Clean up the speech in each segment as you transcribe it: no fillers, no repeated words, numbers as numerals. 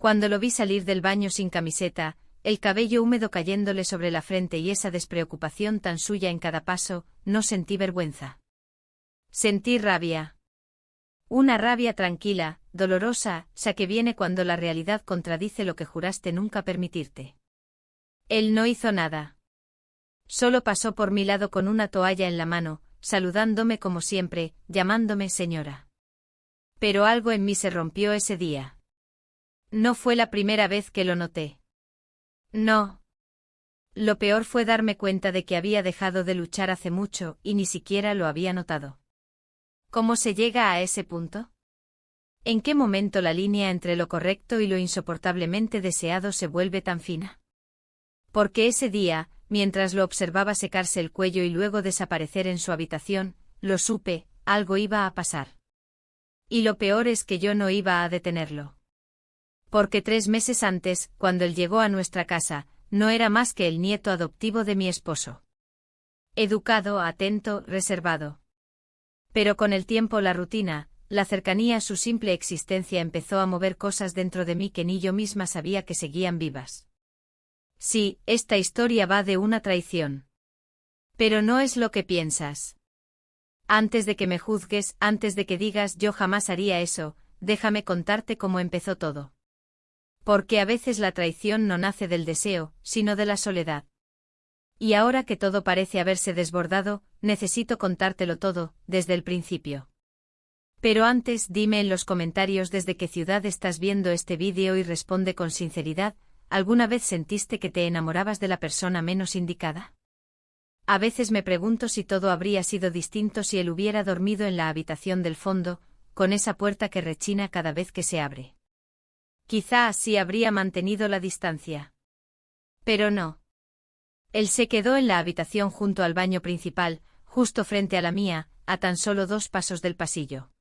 Cuando lo vi salir del baño sin camiseta, el cabello húmedo cayéndole sobre la frente y esa despreocupación tan suya en cada paso, no sentí vergüenza. Sentí rabia. Una rabia tranquila, dolorosa, esa que viene cuando la realidad contradice lo que juraste nunca permitirte. Él no hizo nada. Solo pasó por mi lado con una toalla en la mano, saludándome como siempre, llamándome señora. Pero algo en mí se rompió ese día. No fue la primera vez que lo noté. No. Lo peor fue darme cuenta de que había dejado de luchar hace mucho y ni siquiera lo había notado. ¿Cómo se llega a ese punto? ¿En qué momento la línea entre lo correcto y lo insoportablemente deseado se vuelve tan fina? Porque ese día, mientras lo observaba secarse el cuello y luego desaparecer en su habitación, lo supe, algo iba a pasar. Y lo peor es que yo no iba a detenerlo. Porque 3 meses antes, cuando él llegó a nuestra casa, no era más que el nieto adoptivo de mi esposo. Educado, atento, reservado. Pero con el tiempo la rutina, la cercanía a su simple existencia empezó a mover cosas dentro de mí que ni yo misma sabía que seguían vivas. Sí, esta historia va de una traición. Pero no es lo que piensas. Antes de que me juzgues, antes de que digas yo jamás haría eso, déjame contarte cómo empezó todo. Porque a veces la traición no nace del deseo, sino de la soledad. Y ahora que todo parece haberse desbordado, necesito contártelo todo, desde el principio. Pero antes dime en los comentarios desde qué ciudad estás viendo este vídeo y responde con sinceridad, ¿alguna vez sentiste que te enamorabas de la persona menos indicada? A veces me pregunto si todo habría sido distinto si él hubiera dormido en la habitación del fondo, con esa puerta que rechina cada vez que se abre. Quizá así habría mantenido la distancia. Pero no. Él se quedó en la habitación junto al baño principal, justo frente a la mía, a tan solo 2 pasos del pasillo.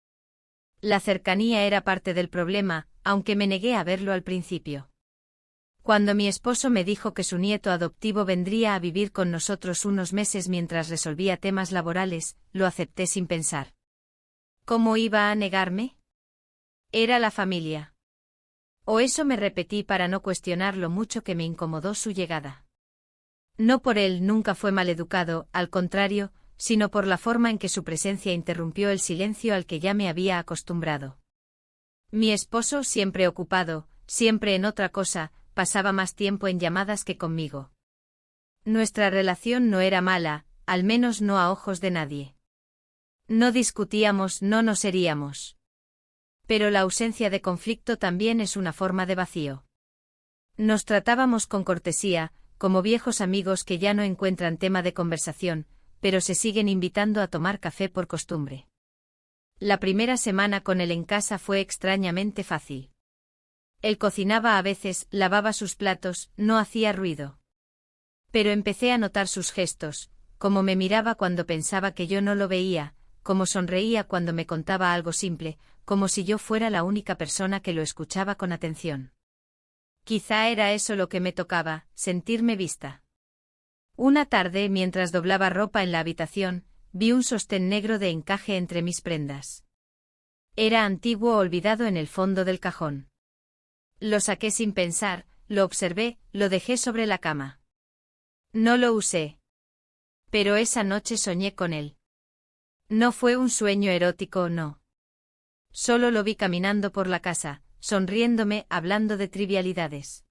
La cercanía era parte del problema, aunque me negué a verlo al principio. Cuando mi esposo me dijo que su nieto adoptivo vendría a vivir con nosotros unos meses mientras resolvía temas laborales, lo acepté sin pensar. ¿Cómo iba a negarme? Era la familia. O eso me repetí para no cuestionar lo mucho que me incomodó su llegada. No por él nunca fue maleducado, al contrario, sino por la forma en que su presencia interrumpió el silencio al que ya me había acostumbrado. Mi esposo, siempre ocupado, siempre en otra cosa, pasaba más tiempo en llamadas que conmigo. Nuestra relación no era mala, al menos no a ojos de nadie. No discutíamos, no nos heríamos. Pero la ausencia de conflicto también es una forma de vacío. Nos tratábamos con cortesía, como viejos amigos que ya no encuentran tema de conversación, pero se siguen invitando a tomar café por costumbre. La primera semana con él en casa fue extrañamente fácil. Él cocinaba a veces, lavaba sus platos, no hacía ruido. Pero empecé a notar sus gestos, cómo me miraba cuando pensaba que yo no lo veía, cómo sonreía cuando me contaba algo simple, como si yo fuera la única persona que lo escuchaba con atención. Quizá era eso lo que me tocaba, sentirme vista. Una tarde, mientras doblaba ropa en la habitación, vi un sostén negro de encaje entre mis prendas. Era antiguo, olvidado en el fondo del cajón. Lo saqué sin pensar, lo observé, lo dejé sobre la cama. No lo usé. Pero esa noche soñé con él. No fue un sueño erótico, no. Solo lo vi caminando por la casa, sonriéndome, hablando de trivialidades.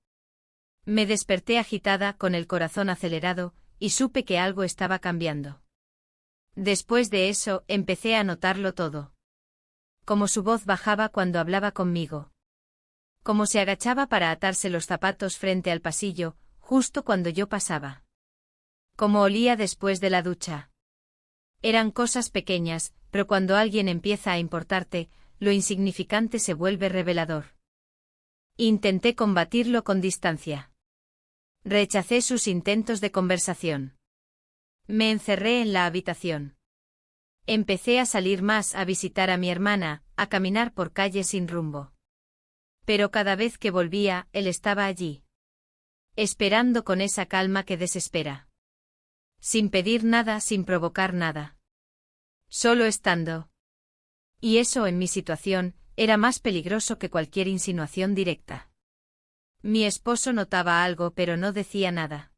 Me desperté agitada, con el corazón acelerado, y supe que algo estaba cambiando. Después de eso, empecé a notarlo todo. Como su voz bajaba cuando hablaba conmigo. Como se agachaba para atarse los zapatos frente al pasillo, justo cuando yo pasaba. Como olía después de la ducha. Eran cosas pequeñas, pero cuando alguien empieza a importarte, lo insignificante se vuelve revelador. Intenté combatirlo con distancia. Rechacé sus intentos de conversación. Me encerré en la habitación. Empecé a salir más, a visitar a mi hermana, a caminar por calles sin rumbo. Pero cada vez que volvía, él estaba allí. Esperando con esa calma que desespera. Sin pedir nada, sin provocar nada. Solo estando. Y eso en mi situación, era más peligroso que cualquier insinuación directa. Mi esposo notaba algo pero no decía nada.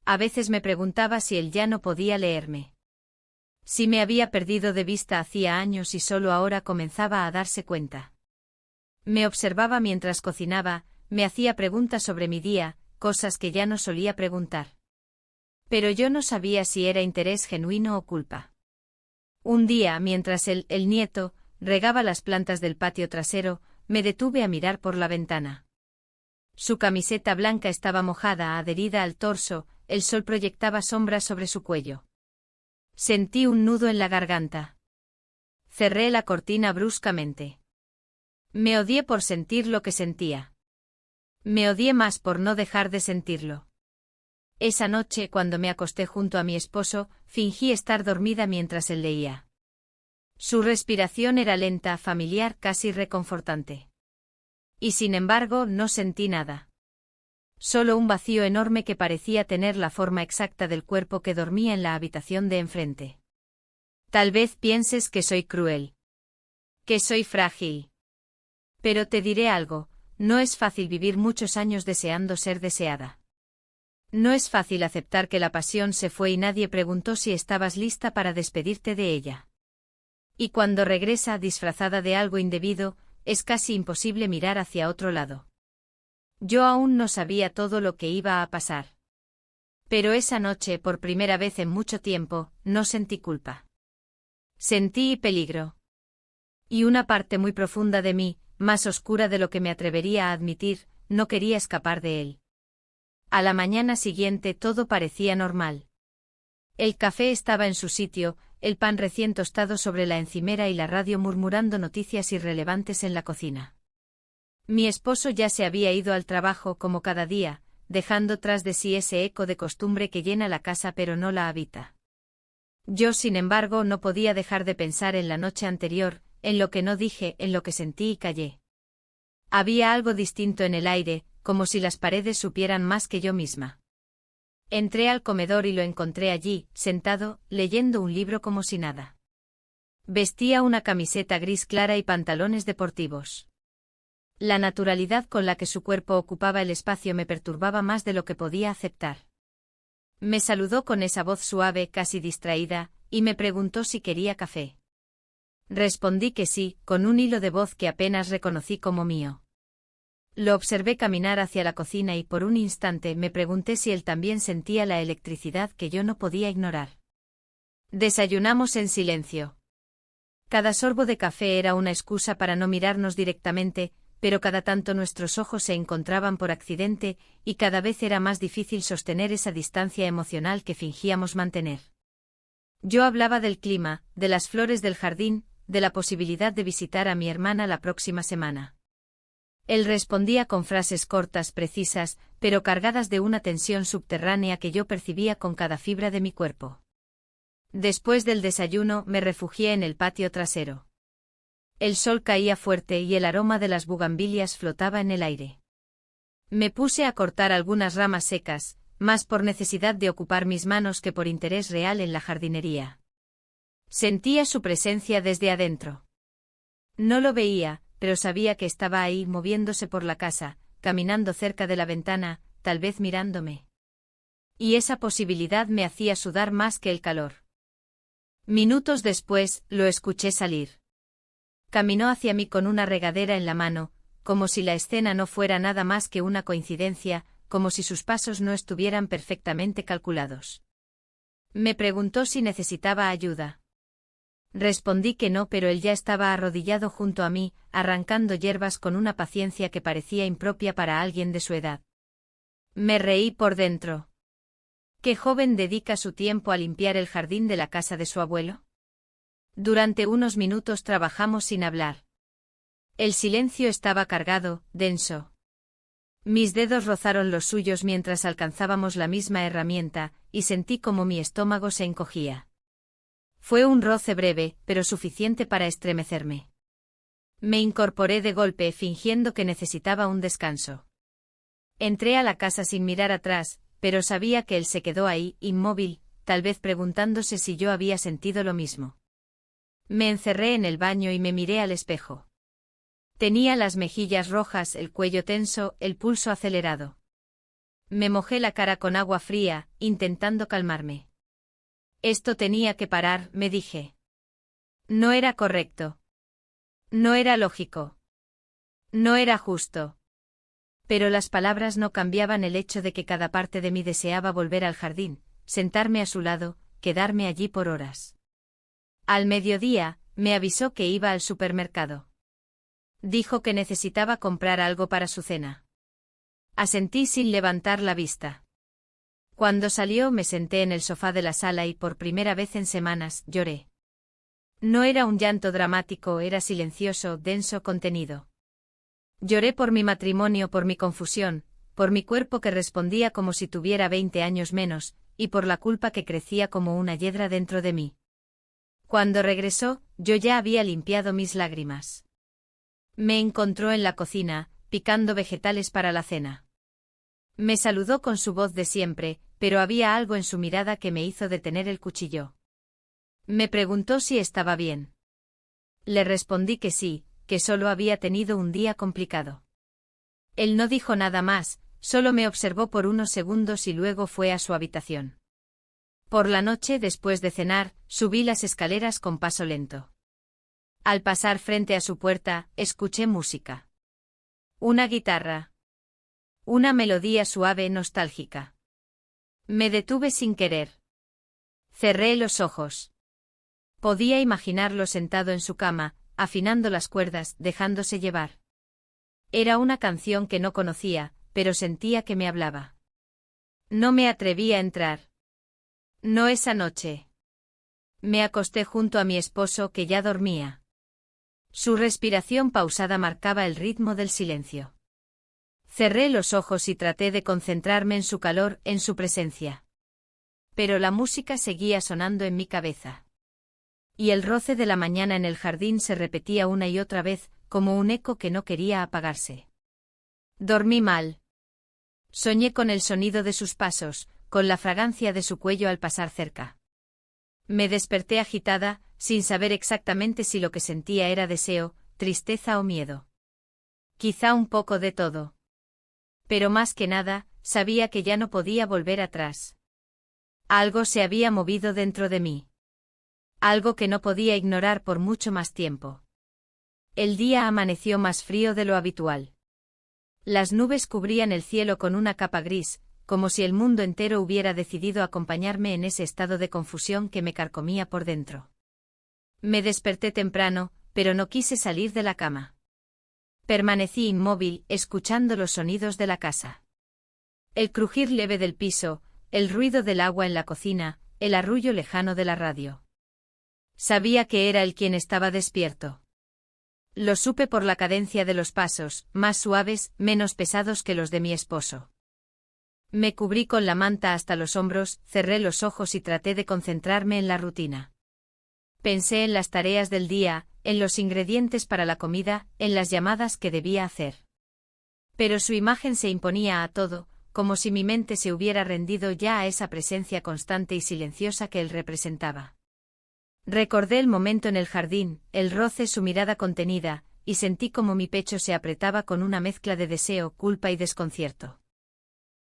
A veces me preguntaba si él ya no podía leerme. Si me había perdido de vista hacía años y solo ahora comenzaba a darse cuenta. Me observaba mientras cocinaba, me hacía preguntas sobre mi día, cosas que ya no solía preguntar. Pero yo no sabía si era interés genuino o culpa. Un día, mientras el nieto, regaba las plantas del patio trasero, me detuve a mirar por la ventana. Su camiseta blanca estaba mojada, adherida al torso, el sol proyectaba sombras sobre su cuello. Sentí un nudo en la garganta. Cerré la cortina bruscamente. Me odié por sentir lo que sentía. Me odié más por no dejar de sentirlo. Esa noche, cuando me acosté junto a mi esposo, fingí estar dormida mientras él leía. Su respiración era lenta, familiar, casi reconfortante. Y sin embargo, no sentí nada. Solo un vacío enorme que parecía tener la forma exacta del cuerpo que dormía en la habitación de enfrente. Tal vez pienses que soy cruel. Que soy frágil. Pero te diré algo, no es fácil vivir muchos años deseando ser deseada. No es fácil aceptar que la pasión se fue y nadie preguntó si estabas lista para despedirte de ella. Y cuando regresa disfrazada de algo indebido, es casi imposible mirar hacia otro lado. Yo aún no sabía todo lo que iba a pasar. Pero esa noche, por primera vez en mucho tiempo, no sentí culpa. Sentí peligro. Y una parte muy profunda de mí, más oscura de lo que me atrevería a admitir, no quería escapar de él. A la mañana siguiente todo parecía normal. El café estaba en su sitio, el pan recién tostado sobre la encimera y la radio murmurando noticias irrelevantes en la cocina. Mi esposo ya se había ido al trabajo como cada día, dejando tras de sí ese eco de costumbre que llena la casa pero no la habita. Yo, sin embargo, no podía dejar de pensar en la noche anterior, en lo que no dije, en lo que sentí y callé. Había algo distinto en el aire, como si las paredes supieran más que yo misma. Entré al comedor y lo encontré allí, sentado, leyendo un libro como si nada. Vestía una camiseta gris clara y pantalones deportivos. La naturalidad con la que su cuerpo ocupaba el espacio me perturbaba más de lo que podía aceptar. Me saludó con esa voz suave, casi distraída, y me preguntó si quería café. Respondí que sí, con un hilo de voz que apenas reconocí como mío. Lo observé caminar hacia la cocina y por un instante me pregunté si él también sentía la electricidad que yo no podía ignorar. Desayunamos en silencio. Cada sorbo de café era una excusa para no mirarnos directamente, pero cada tanto nuestros ojos se encontraban por accidente, y cada vez era más difícil sostener esa distancia emocional que fingíamos mantener. Yo hablaba del clima, de las flores del jardín, de la posibilidad de visitar a mi hermana la próxima semana. Él respondía con frases cortas, precisas, pero cargadas de una tensión subterránea que yo percibía con cada fibra de mi cuerpo. Después del desayuno me refugié en el patio trasero. El sol caía fuerte y el aroma de las bugambilias flotaba en el aire. Me puse a cortar algunas ramas secas, más por necesidad de ocupar mis manos que por interés real en la jardinería. Sentía su presencia desde adentro. No lo veía, pero sabía que estaba ahí moviéndose por la casa, caminando cerca de la ventana, tal vez mirándome. Y esa posibilidad me hacía sudar más que el calor. Minutos después, lo escuché salir. Caminó hacia mí con una regadera en la mano, como si la escena no fuera nada más que una coincidencia, como si sus pasos no estuvieran perfectamente calculados. Me preguntó si necesitaba ayuda. Respondí que no, pero él ya estaba arrodillado junto a mí, arrancando hierbas con una paciencia que parecía impropia para alguien de su edad. Me reí por dentro. ¿Qué joven dedica su tiempo a limpiar el jardín de la casa de su abuelo? Durante unos minutos trabajamos sin hablar. El silencio estaba cargado, denso. Mis dedos rozaron los suyos mientras alcanzábamos la misma herramienta, y sentí como mi estómago se encogía. Fue un roce breve, pero suficiente para estremecerme. Me incorporé de golpe fingiendo que necesitaba un descanso. Entré a la casa sin mirar atrás, pero sabía que él se quedó ahí, inmóvil, tal vez preguntándose si yo había sentido lo mismo. Me encerré en el baño y me miré al espejo. Tenía las mejillas rojas, el cuello tenso, el pulso acelerado. Me mojé la cara con agua fría, intentando calmarme. Esto tenía que parar, me dije. No era correcto. No era lógico. No era justo. Pero las palabras no cambiaban el hecho de que cada parte de mí deseaba volver al jardín, sentarme a su lado, quedarme allí por horas. Al mediodía, me avisó que iba al supermercado. Dijo que necesitaba comprar algo para su cena. Asentí sin levantar la vista. Cuando salió me senté en el sofá de la sala y por primera vez en semanas lloré. No era un llanto dramático, era silencioso, denso, contenido. Lloré por mi matrimonio, por mi confusión, por mi cuerpo que respondía como si tuviera 20 años menos, y por la culpa que crecía como una hiedra dentro de mí. Cuando regresó, yo ya había limpiado mis lágrimas. Me encontró en la cocina, picando vegetales para la cena. Me saludó con su voz de siempre, pero había algo en su mirada que me hizo detener el cuchillo. Me preguntó si estaba bien. Le respondí que sí, que solo había tenido un día complicado. Él no dijo nada más, solo me observó por unos segundos y luego fue a su habitación. Por la noche, después de cenar, subí las escaleras con paso lento. Al pasar frente a su puerta, escuché música. Una guitarra. Una melodía suave, nostálgica. Me detuve sin querer. Cerré los ojos. Podía imaginarlo sentado en su cama, afinando las cuerdas, dejándose llevar. Era una canción que no conocía, pero sentía que me hablaba. No me atreví a entrar. No esa noche. Me acosté junto a mi esposo que ya dormía. Su respiración pausada marcaba el ritmo del silencio. Cerré los ojos y traté de concentrarme en su calor, en su presencia. Pero la música seguía sonando en mi cabeza. Y el roce de la mañana en el jardín se repetía una y otra vez, como un eco que no quería apagarse. Dormí mal. Soñé con el sonido de sus pasos, con la fragancia de su cuello al pasar cerca. Me desperté agitada, sin saber exactamente si lo que sentía era deseo, tristeza o miedo. Quizá un poco de todo. Pero más que nada, sabía que ya no podía volver atrás. Algo se había movido dentro de mí. Algo que no podía ignorar por mucho más tiempo. El día amaneció más frío de lo habitual. Las nubes cubrían el cielo con una capa gris, como si el mundo entero hubiera decidido acompañarme en ese estado de confusión que me carcomía por dentro. Me desperté temprano, pero no quise salir de la cama. Permanecí inmóvil, escuchando los sonidos de la casa. El crujir leve del piso, el ruido del agua en la cocina, el arrullo lejano de la radio. Sabía que era él quien estaba despierto. Lo supe por la cadencia de los pasos, más suaves, menos pesados que los de mi esposo. Me cubrí con la manta hasta los hombros, cerré los ojos y traté de concentrarme en la rutina. Pensé en las tareas del día, en los ingredientes para la comida, en las llamadas que debía hacer. Pero su imagen se imponía a todo, como si mi mente se hubiera rendido ya a esa presencia constante y silenciosa que él representaba. Recordé el momento en el jardín, el roce, su mirada contenida, y sentí como mi pecho se apretaba con una mezcla de deseo, culpa y desconcierto.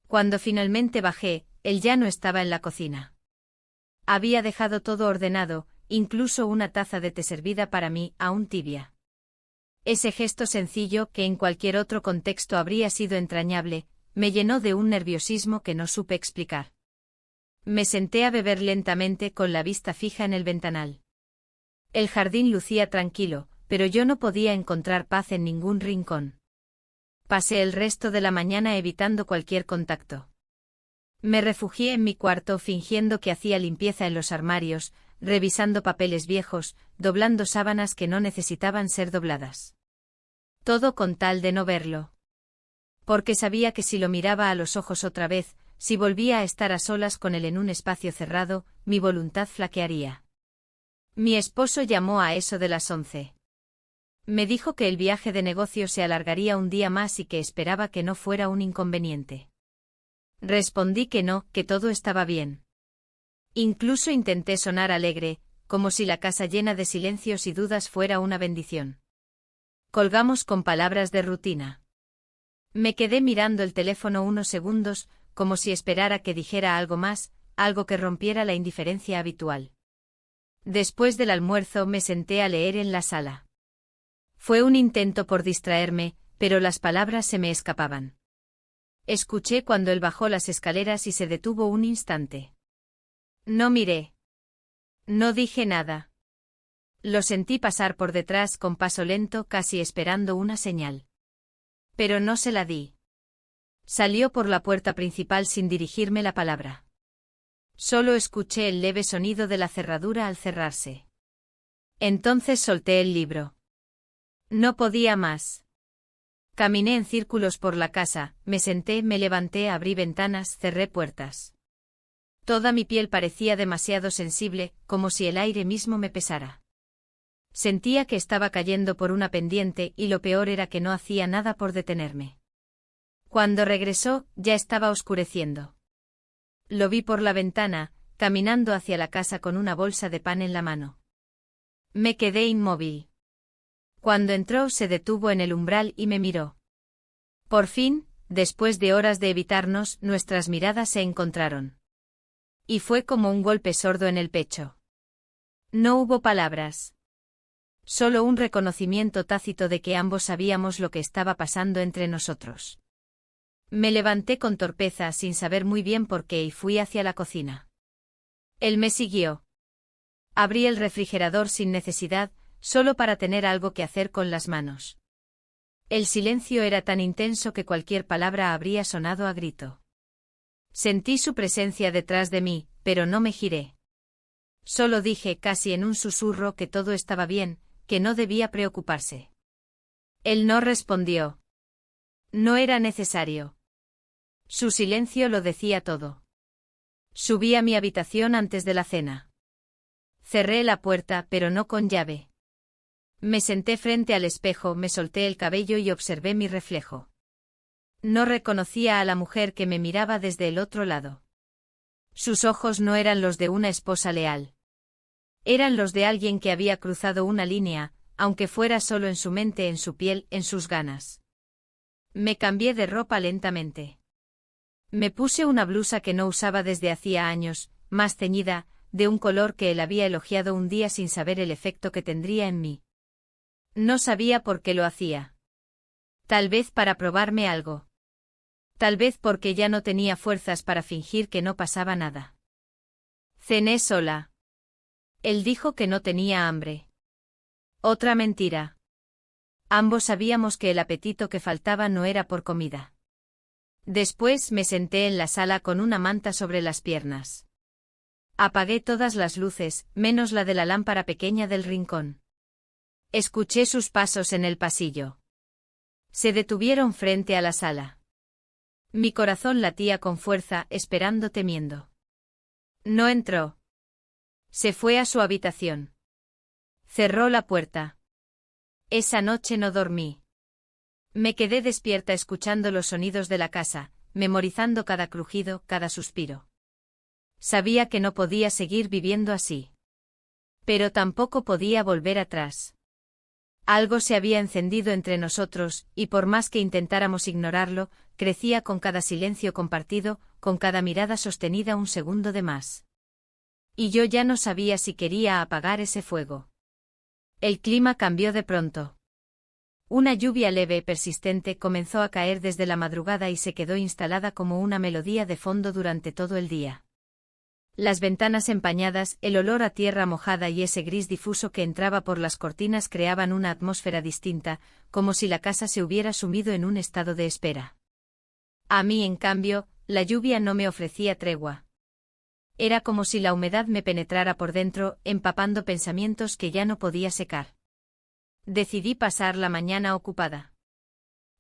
Cuando finalmente bajé, él ya no estaba en la cocina. Había dejado todo ordenado, incluso una taza de té servida para mí, aún tibia. Ese gesto sencillo, que en cualquier otro contexto habría sido entrañable, me llenó de un nerviosismo que no supe explicar. Me senté a beber lentamente con la vista fija en el ventanal. El jardín lucía tranquilo, pero yo no podía encontrar paz en ningún rincón. Pasé el resto de la mañana evitando cualquier contacto. Me refugié en mi cuarto fingiendo que hacía limpieza en los armarios, revisando papeles viejos, doblando sábanas que no necesitaban ser dobladas. Todo con tal de no verlo. Porque sabía que si lo miraba a los ojos otra vez, si volvía a estar a solas con él en un espacio cerrado, mi voluntad flaquearía. Mi esposo llamó a eso de las 11. Me dijo que el viaje de negocio se alargaría un día más y que esperaba que no fuera un inconveniente. Respondí que no, que todo estaba bien. Incluso intenté sonar alegre, como si la casa llena de silencios y dudas fuera una bendición. Colgamos con palabras de rutina. Me quedé mirando el teléfono unos segundos, como si esperara que dijera algo más, algo que rompiera la indiferencia habitual. Después del almuerzo me senté a leer en la sala. Fue un intento por distraerme, pero las palabras se me escapaban. Escuché cuando él bajó las escaleras y se detuvo un instante. No miré. No dije nada. Lo sentí pasar por detrás con paso lento, casi esperando una señal. Pero no se la di. Salió por la puerta principal sin dirigirme la palabra. Solo escuché el leve sonido de la cerradura al cerrarse. Entonces solté el libro. No podía más. Caminé en círculos por la casa, me senté, me levanté, abrí ventanas, cerré puertas. Toda mi piel parecía demasiado sensible, como si el aire mismo me pesara. Sentía que estaba cayendo por una pendiente y lo peor era que no hacía nada por detenerme. Cuando regresó, ya estaba oscureciendo. Lo vi por la ventana, caminando hacia la casa con una bolsa de pan en la mano. Me quedé inmóvil. Cuando entró se detuvo en el umbral y me miró. Por fin, después de horas de evitarnos, nuestras miradas se encontraron. Y fue como un golpe sordo en el pecho. No hubo palabras. Solo un reconocimiento tácito de que ambos sabíamos lo que estaba pasando entre nosotros. Me levanté con torpeza sin saber muy bien por qué y fui hacia la cocina. Él me siguió. Abrí el refrigerador sin necesidad, solo para tener algo que hacer con las manos. El silencio era tan intenso que cualquier palabra habría sonado a grito. Sentí su presencia detrás de mí, pero no me giré. Solo dije casi en un susurro que todo estaba bien, que no debía preocuparse. Él no respondió. No era necesario. Su silencio lo decía todo. Subí a mi habitación antes de la cena. Cerré la puerta, pero no con llave. Me senté frente al espejo, me solté el cabello y observé mi reflejo. No reconocía a la mujer que me miraba desde el otro lado. Sus ojos no eran los de una esposa leal. Eran los de alguien que había cruzado una línea, aunque fuera solo en su mente, en su piel, en sus ganas. Me cambié de ropa lentamente. Me puse una blusa que no usaba desde hacía años, más ceñida, de un color que él había elogiado un día sin saber el efecto que tendría en mí. No sabía por qué lo hacía. Tal vez para probarme algo. Tal vez porque ya no tenía fuerzas para fingir que no pasaba nada. Cené sola. Él dijo que no tenía hambre. Otra mentira. Ambos sabíamos que el apetito que faltaba no era por comida. Después me senté en la sala con una manta sobre las piernas. Apagué todas las luces, menos la de la lámpara pequeña del rincón. Escuché sus pasos en el pasillo. Se detuvieron frente a la sala. Mi corazón latía con fuerza, esperando, temiendo. No entró. Se fue a su habitación. Cerró la puerta. Esa noche no dormí. Me quedé despierta escuchando los sonidos de la casa, memorizando cada crujido, cada suspiro. Sabía que no podía seguir viviendo así. Pero tampoco podía volver atrás. Algo se había encendido entre nosotros, y por más que intentáramos ignorarlo, crecía con cada silencio compartido, con cada mirada sostenida un segundo de más. Y yo ya no sabía si quería apagar ese fuego. El clima cambió de pronto. Una lluvia leve y persistente comenzó a caer desde la madrugada y se quedó instalada como una melodía de fondo durante todo el día. Las ventanas empañadas, el olor a tierra mojada y ese gris difuso que entraba por las cortinas creaban una atmósfera distinta, como si la casa se hubiera sumido en un estado de espera. A mí, en cambio, la lluvia no me ofrecía tregua. Era como si la humedad me penetrara por dentro, empapando pensamientos que ya no podía secar. Decidí pasar la mañana ocupada.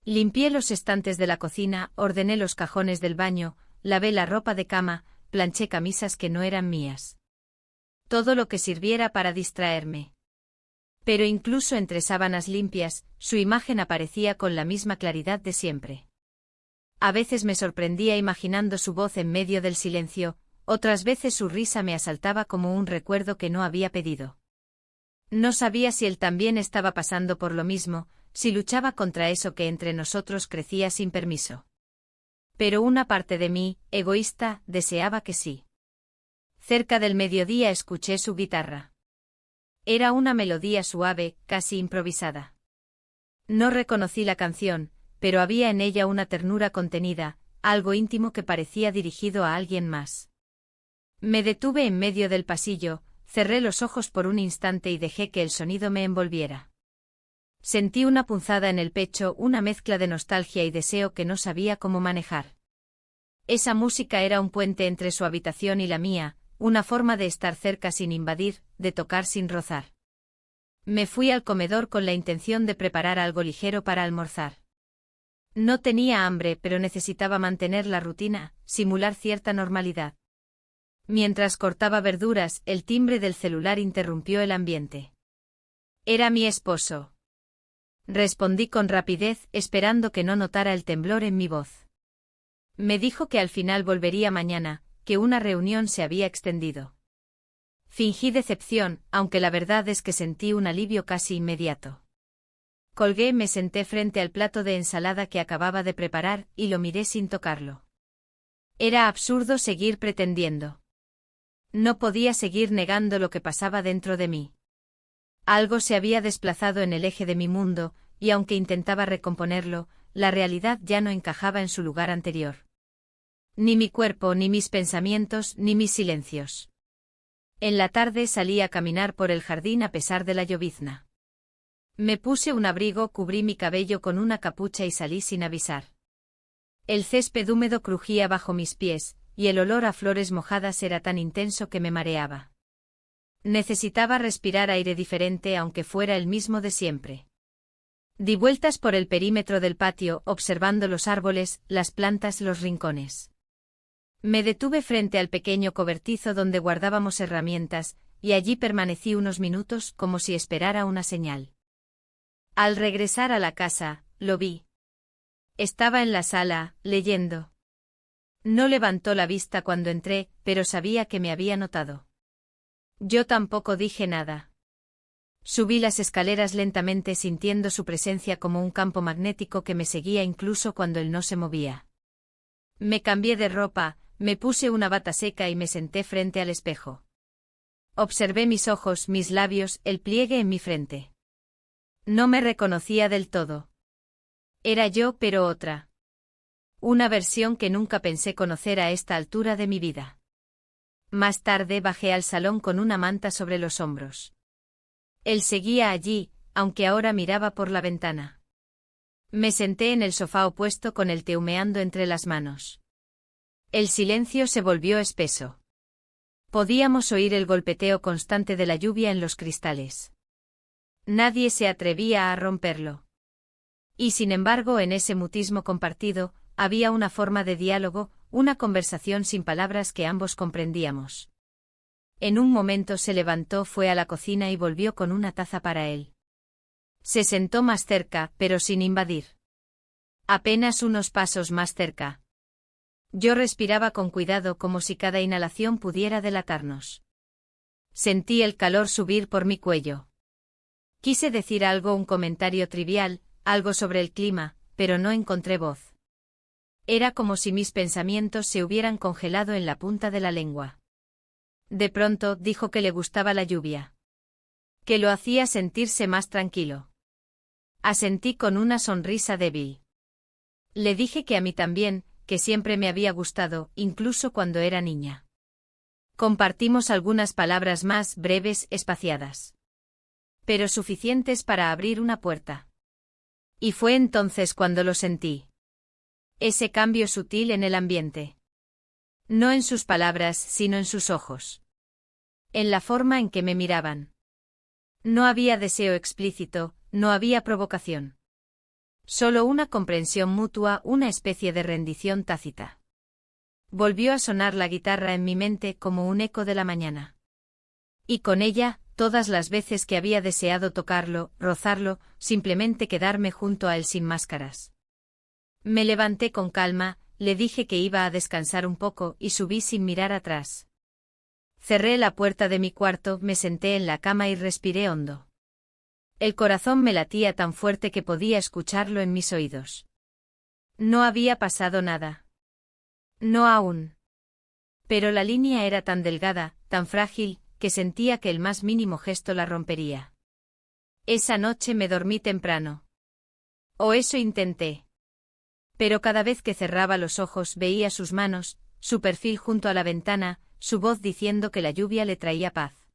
Limpié los estantes de la cocina, ordené los cajones del baño, lavé la ropa de cama, planché camisas que no eran mías. Todo lo que sirviera para distraerme. Pero incluso entre sábanas limpias, su imagen aparecía con la misma claridad de siempre. A veces me sorprendía imaginando su voz en medio del silencio, otras veces su risa me asaltaba como un recuerdo que no había pedido. No sabía si él también estaba pasando por lo mismo, si luchaba contra eso que entre nosotros crecía sin permiso. Pero una parte de mí, egoísta, deseaba que sí. Cerca del mediodía escuché su guitarra. Era una melodía suave, casi improvisada. No reconocí la canción, pero había en ella una ternura contenida, algo íntimo que parecía dirigido a alguien más. Me detuve en medio del pasillo, cerré los ojos por un instante y dejé que el sonido me envolviera. Sentí una punzada en el pecho, una mezcla de nostalgia y deseo que no sabía cómo manejar. Esa música era un puente entre su habitación y la mía, una forma de estar cerca sin invadir, de tocar sin rozar. Me fui al comedor con la intención de preparar algo ligero para almorzar. No tenía hambre, pero necesitaba mantener la rutina, simular cierta normalidad. Mientras cortaba verduras, el timbre del celular interrumpió el ambiente. Era mi esposo. Respondí con rapidez, esperando que no notara el temblor en mi voz. Me dijo que al final volvería mañana, que una reunión se había extendido. Fingí decepción, aunque la verdad es que sentí un alivio casi inmediato. Colgué, me senté frente al plato de ensalada que acababa de preparar y lo miré sin tocarlo. Era absurdo seguir pretendiendo. No podía seguir negando lo que pasaba dentro de mí. Algo se había desplazado en el eje de mi mundo, y aunque intentaba recomponerlo, la realidad ya no encajaba en su lugar anterior. Ni mi cuerpo, ni mis pensamientos, ni mis silencios. En la tarde salí a caminar por el jardín a pesar de la llovizna. Me puse un abrigo, cubrí mi cabello con una capucha y salí sin avisar. El césped húmedo crujía bajo mis pies, y el olor a flores mojadas era tan intenso que me mareaba. Necesitaba respirar aire diferente aunque fuera el mismo de siempre. Di vueltas por el perímetro del patio, observando los árboles, las plantas, los rincones. Me detuve frente al pequeño cobertizo donde guardábamos herramientas, y allí permanecí unos minutos como si esperara una señal. Al regresar a la casa, lo vi. Estaba en la sala, leyendo. No levantó la vista cuando entré, pero sabía que me había notado. Yo tampoco dije nada. Subí las escaleras lentamente sintiendo su presencia como un campo magnético que me seguía incluso cuando él no se movía. Me cambié de ropa, me puse una bata seca y me senté frente al espejo. Observé mis ojos, mis labios, el pliegue en mi frente. No me reconocía del todo. Era yo, pero otra. Una versión que nunca pensé conocer a esta altura de mi vida. Más tarde bajé al salón con una manta sobre los hombros. Él seguía allí, aunque ahora miraba por la ventana. Me senté en el sofá opuesto con el té humeando entre las manos. El silencio se volvió espeso. Podíamos oír el golpeteo constante de la lluvia en los cristales. Nadie se atrevía a romperlo. Y sin embargo, en ese mutismo compartido, había una forma de diálogo, una conversación sin palabras que ambos comprendíamos. En un momento se levantó, fue a la cocina y volvió con una taza para él. Se sentó más cerca, pero sin invadir. Apenas unos pasos más cerca. Yo respiraba con cuidado como si cada inhalación pudiera delatarnos. Sentí el calor subir por mi cuello. Quise decir algo, un comentario trivial, algo sobre el clima, pero no encontré voz. Era como si mis pensamientos se hubieran congelado en la punta de la lengua. De pronto dijo que le gustaba la lluvia. Que lo hacía sentirse más tranquilo. Asentí con una sonrisa débil. Le dije que a mí también, que siempre me había gustado, incluso cuando era niña. Compartimos algunas palabras más, breves, espaciadas. Pero suficientes para abrir una puerta. Y fue entonces cuando lo sentí. Ese cambio sutil en el ambiente. No en sus palabras, sino en sus ojos. En la forma en que me miraban. No había deseo explícito, no había provocación. Solo una comprensión mutua, una especie de rendición tácita. Volvió a sonar la guitarra en mi mente como un eco de la mañana. Y con ella, todas las veces que había deseado tocarlo, rozarlo, simplemente quedarme junto a él sin máscaras. Me levanté con calma, le dije que iba a descansar un poco y subí sin mirar atrás. Cerré la puerta de mi cuarto, me senté en la cama y respiré hondo. El corazón me latía tan fuerte que podía escucharlo en mis oídos. No había pasado nada. No aún. Pero la línea era tan delgada, tan frágil, que sentía que el más mínimo gesto la rompería. Esa noche me dormí temprano. O eso intenté. Pero cada vez que cerraba los ojos veía sus manos, su perfil junto a la ventana, su voz diciendo que la lluvia le traía paz.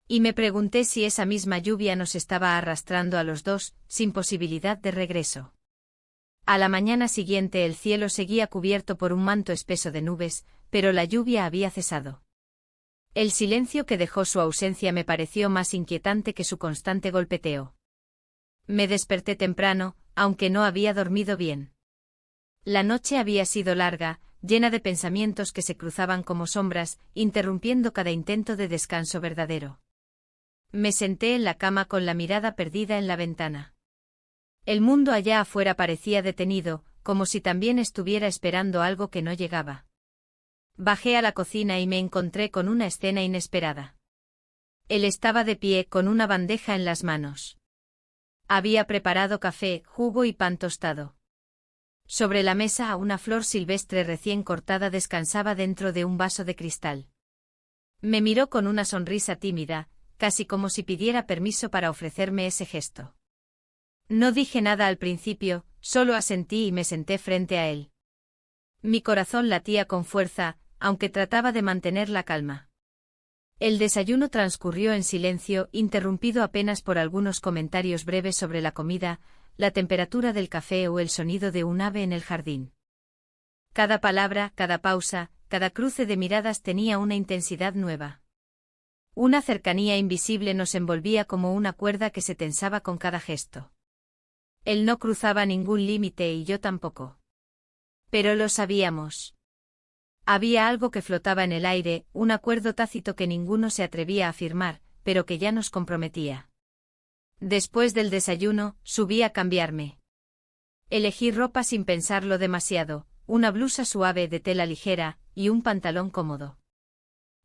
Y me pregunté si esa misma lluvia nos estaba arrastrando a los dos, sin posibilidad de regreso. A la mañana siguiente el cielo seguía cubierto por un manto espeso de nubes, pero la lluvia había cesado. El silencio que dejó su ausencia me pareció más inquietante que su constante golpeteo. Me desperté temprano, aunque no había dormido bien. La noche había sido larga, llena de pensamientos que se cruzaban como sombras, interrumpiendo cada intento de descanso verdadero. Me senté en la cama con la mirada perdida en la ventana. El mundo allá afuera parecía detenido, como si también estuviera esperando algo que no llegaba. Bajé a la cocina y me encontré con una escena inesperada. Él estaba de pie con una bandeja en las manos. Había preparado café, jugo y pan tostado. Sobre la mesa una flor silvestre recién cortada descansaba dentro de un vaso de cristal. Me miró con una sonrisa tímida, casi como si pidiera permiso para ofrecerme ese gesto. No dije nada al principio, solo asentí y me senté frente a él. Mi corazón latía con fuerza, aunque trataba de mantener la calma. El desayuno transcurrió en silencio, interrumpido apenas por algunos comentarios breves sobre la comida, la temperatura del café o el sonido de un ave en el jardín. Cada palabra, cada pausa, cada cruce de miradas tenía una intensidad nueva. Una cercanía invisible nos envolvía como una cuerda que se tensaba con cada gesto. Él no cruzaba ningún límite y yo tampoco. Pero lo sabíamos. Había algo que flotaba en el aire, un acuerdo tácito que ninguno se atrevía a afirmar, pero que ya nos comprometía. Después del desayuno, subí a cambiarme. Elegí ropa sin pensarlo demasiado, una blusa suave de tela ligera, y un pantalón cómodo.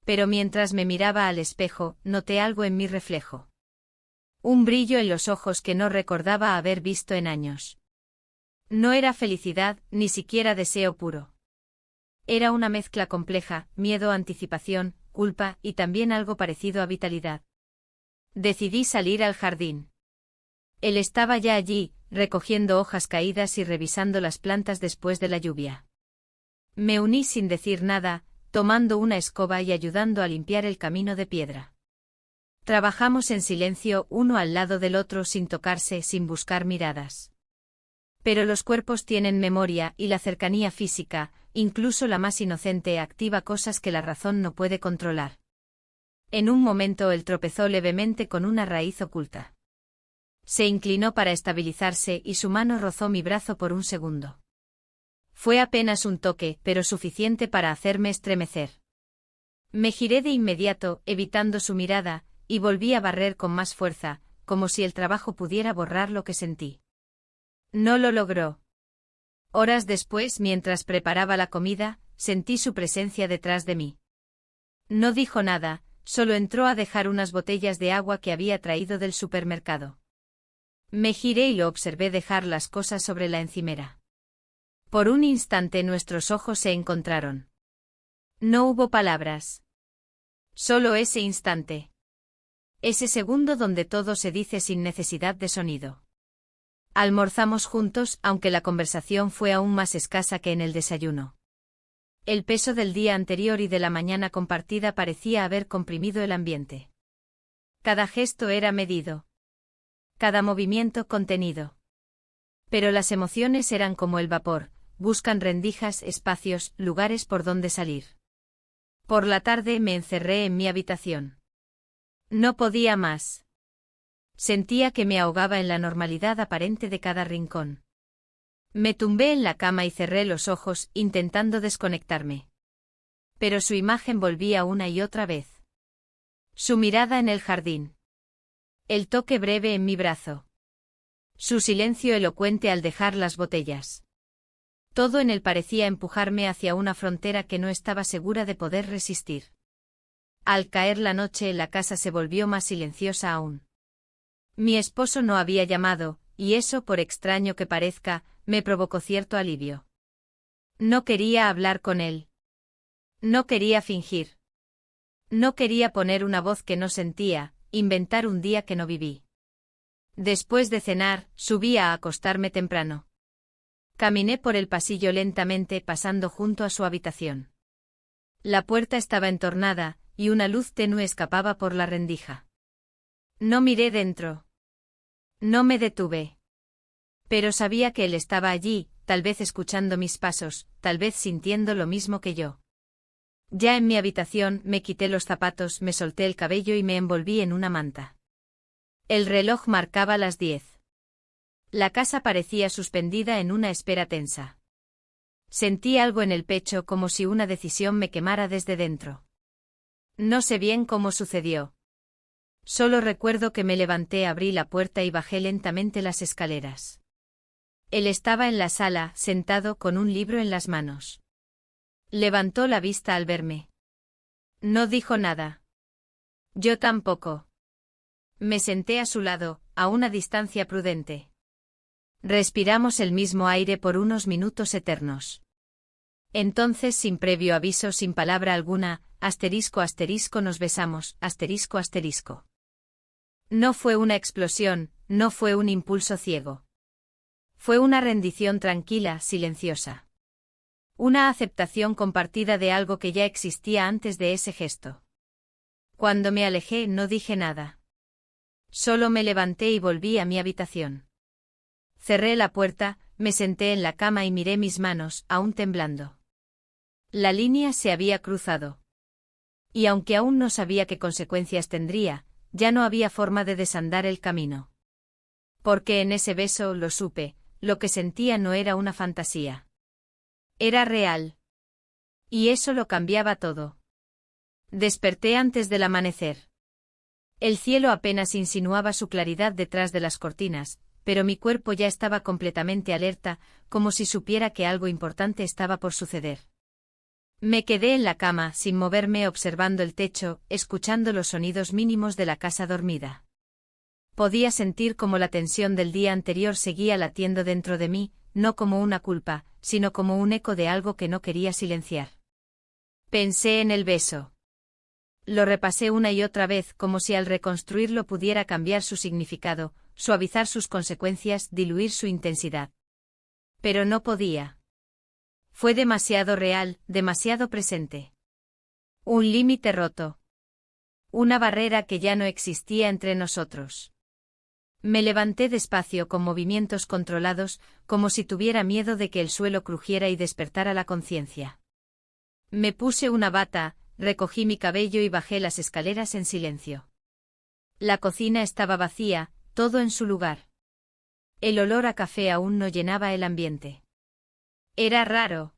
Pero mientras me miraba al espejo, noté algo en mi reflejo. Un brillo en los ojos que no recordaba haber visto en años. No era felicidad, ni siquiera deseo puro. Era una mezcla compleja, miedo, anticipación, culpa y también algo parecido a vitalidad. Decidí salir al jardín. Él estaba ya allí, recogiendo hojas caídas y revisando las plantas después de la lluvia. Me uní sin decir nada, tomando una escoba y ayudando a limpiar el camino de piedra. Trabajamos en silencio uno al lado del otro sin tocarse, sin buscar miradas. Pero los cuerpos tienen memoria y la cercanía física, incluso la más inocente, activa cosas que la razón no puede controlar. En un momento él tropezó levemente con una raíz oculta. Se inclinó para estabilizarse y su mano rozó mi brazo por un segundo. Fue apenas un toque, pero suficiente para hacerme estremecer. Me giré de inmediato, evitando su mirada, y volví a barrer con más fuerza, como si el trabajo pudiera borrar lo que sentí. No lo logró. Horas después, mientras preparaba la comida, sentí su presencia detrás de mí. No dijo nada, solo entró a dejar unas botellas de agua que había traído del supermercado. Me giré y lo observé dejar las cosas sobre la encimera. Por un instante nuestros ojos se encontraron. No hubo palabras. Solo ese instante. Ese segundo donde todo se dice sin necesidad de sonido. Almorzamos juntos, aunque la conversación fue aún más escasa que en el desayuno. El peso del día anterior y de la mañana compartida parecía haber comprimido el ambiente. Cada gesto era medido. Cada movimiento contenido. Pero las emociones eran como el vapor, buscan rendijas, espacios, lugares por donde salir. Por la tarde me encerré en mi habitación. No podía más. Sentía que me ahogaba en la normalidad aparente de cada rincón. Me tumbé en la cama y cerré los ojos, intentando desconectarme. Pero su imagen volvía una y otra vez. Su mirada en el jardín. El toque breve en mi brazo. Su silencio elocuente al dejar las botellas. Todo en él parecía empujarme hacia una frontera que no estaba segura de poder resistir. Al caer la noche la casa se volvió más silenciosa aún. Mi esposo no había llamado, y eso, por extraño que parezca, me provocó cierto alivio. No quería hablar con él. No quería fingir. No quería poner una voz que no sentía, inventar un día que no viví. Después de cenar, subí a acostarme temprano. Caminé por el pasillo lentamente pasando junto a su habitación. La puerta estaba entornada, y una luz tenue escapaba por la rendija. No miré dentro. No me detuve. Pero sabía que él estaba allí, tal vez escuchando mis pasos, tal vez sintiendo lo mismo que yo. Ya en mi habitación, me quité los zapatos, me solté el cabello y me envolví en una manta. El reloj marcaba las 10. La casa parecía suspendida en una espera tensa. Sentí algo en el pecho como si una decisión me quemara desde dentro. No sé bien cómo sucedió. Solo recuerdo que me levanté, abrí la puerta y bajé lentamente las escaleras. Él estaba en la sala, sentado con un libro en las manos. Levantó la vista al verme. No dijo nada. Yo tampoco. Me senté a su lado, a una distancia prudente. Respiramos el mismo aire por unos minutos eternos. Entonces, sin previo aviso, sin palabra alguna, asterisco asterisco, nos besamos, asterisco asterisco. No fue una explosión, no fue un impulso ciego. Fue una rendición tranquila, silenciosa. Una aceptación compartida de algo que ya existía antes de ese gesto. Cuando me alejé no dije nada. Solo me levanté y volví a mi habitación. Cerré la puerta, me senté en la cama y miré mis manos, aún temblando. La línea se había cruzado. Y aunque aún no sabía qué consecuencias tendría, ya no había forma de desandar el camino. Porque en ese beso, lo supe, lo que sentía no era una fantasía. Era real. Y eso lo cambiaba todo. Desperté antes del amanecer. El cielo apenas insinuaba su claridad detrás de las cortinas, pero mi cuerpo ya estaba completamente alerta, como si supiera que algo importante estaba por suceder. Me quedé en la cama, sin moverme, observando el techo, escuchando los sonidos mínimos de la casa dormida. Podía sentir cómo la tensión del día anterior seguía latiendo dentro de mí, no como una culpa, sino como un eco de algo que no quería silenciar. Pensé en el beso. Lo repasé una y otra vez, como si al reconstruirlo pudiera cambiar su significado, suavizar sus consecuencias, diluir su intensidad. Pero no podía. Fue demasiado real, demasiado presente. Un límite roto. Una barrera que ya no existía entre nosotros. Me levanté despacio, con movimientos controlados, como si tuviera miedo de que el suelo crujiera y despertara la conciencia. Me puse una bata, recogí mi cabello y bajé las escaleras en silencio. La cocina estaba vacía, todo en su lugar. El olor a café aún no llenaba el ambiente. Era raro.